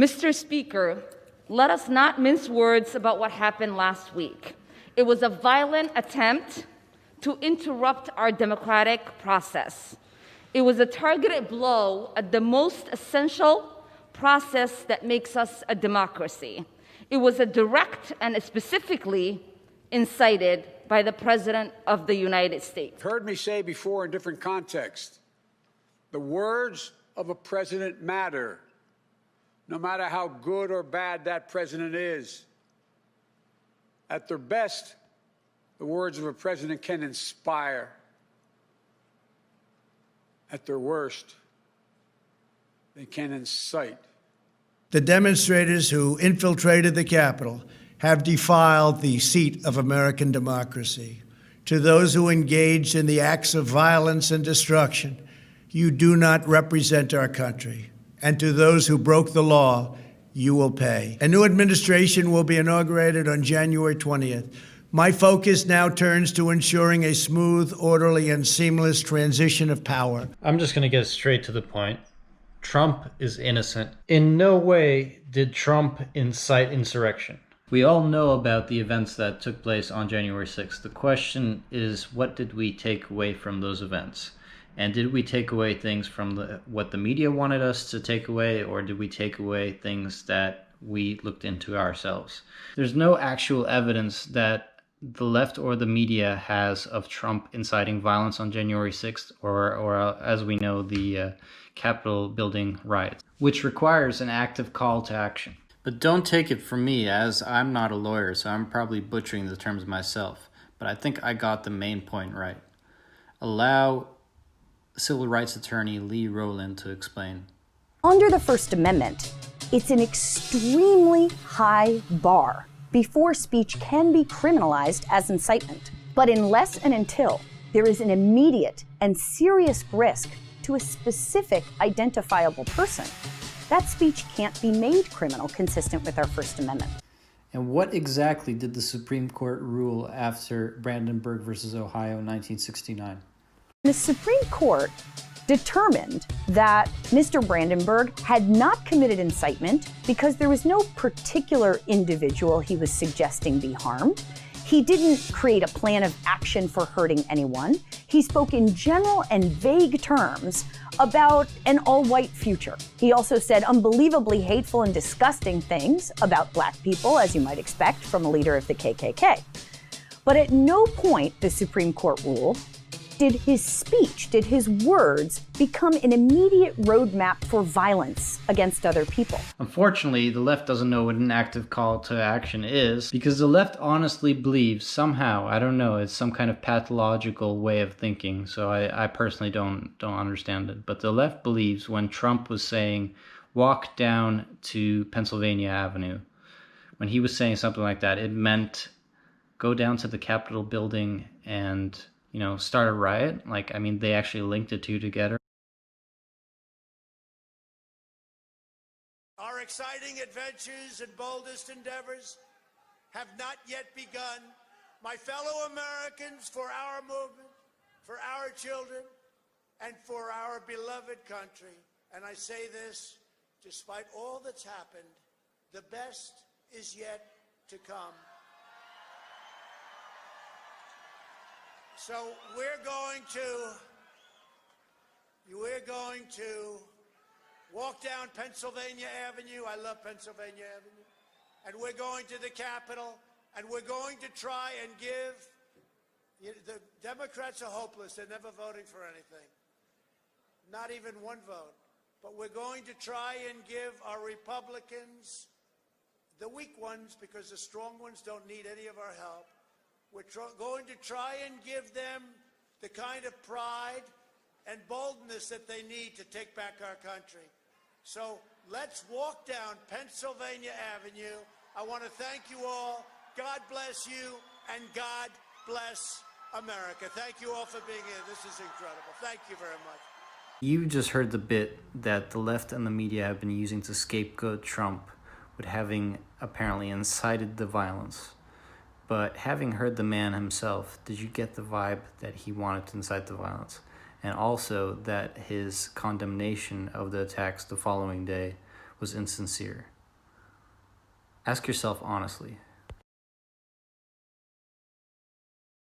Mr. Speaker, let us not mince words about what happened last week. It was a violent attempt to interrupt our democratic process. It was a targeted blow at the most essential process that makes us a democracy. It was a direct and specifically incited by the President of the United States. You've heard me say before in different contexts, the words of a president matter, no matter how good or bad that president is. At their best, the words of a president can inspire. At their worst, they can incite. The demonstrators who infiltrated the Capitol have defiled the seat of American democracy. To those who engaged in the acts of violence and destruction, you do not represent our country. And to those who broke the law, you will pay. A new administration will be inaugurated on January 20th. My focus now turns to ensuring a smooth, orderly, and seamless transition of power. I'm just going to get straight to the point. Trump is innocent. In no way did Trump incite insurrection. We all know about the events that took place on January 6th. The question is, what did we take away from those events? And did we take away things from what the media wanted us to take away, or did we take away things that we looked into ourselves? There's no actual evidence that the left or the media has of Trump inciting violence on January 6th or as we know, the Capitol building riot, which requires an active call to action. But don't take it from me, as I'm not a lawyer, so I'm probably butchering the terms myself, but I think I got the main point right. Allow civil rights attorney Lee Rowland to explain. Under the First Amendment, it's an extremely high bar before speech can be criminalized as incitement. But unless and until there is an immediate and serious risk to a specific identifiable person, that speech can't be made criminal consistent with our First Amendment. And what exactly did the Supreme Court rule after Brandenburg versus Ohio in 1969? The Supreme Court determined that Mr. Brandenburg had not committed incitement because there was no particular individual he was suggesting be harmed. He didn't create a plan of action for hurting anyone. He spoke in general and vague terms about an all-white future. He also said unbelievably hateful and disgusting things about Black people, as you might expect from a leader of the KKK. But at no point, the Supreme Court ruled, did his speech, did his words become an immediate roadmap for violence against other people? Unfortunately, the left doesn't know what an active call to action is, because the left honestly believes somehow, I don't know, it's some kind of pathological way of thinking, so I personally don't understand it. But the left believes when Trump was saying, walk down to Pennsylvania Avenue, when he was saying something like that, it meant go down to the Capitol building and start a riot. They actually linked the two together. Our exciting adventures and boldest endeavors have not yet begun. My fellow Americans, for our movement, for our children, and for our beloved country, and I say this despite all that's happened, the best is yet to come. So we're going to walk down Pennsylvania Avenue. I love Pennsylvania Avenue. And we're going to the Capitol, and we're going to try and give, the Democrats are hopeless. They're never voting for anything. Not even one vote. But we're going to try and give our Republicans, the weak ones, because the strong ones don't need any of our help, we're going to try and give them the kind of pride and boldness that they need to take back our country. So let's walk down Pennsylvania Avenue. I want to thank you all. God bless you, and God bless America. Thank you all for being here. This is incredible. Thank you very much. You just heard the bit that the left and the media have been using to scapegoat Trump with having apparently incited the violence. But having heard the man himself, did you get the vibe that he wanted to incite the violence? And also that his condemnation of the attacks the following day was insincere. Ask yourself honestly,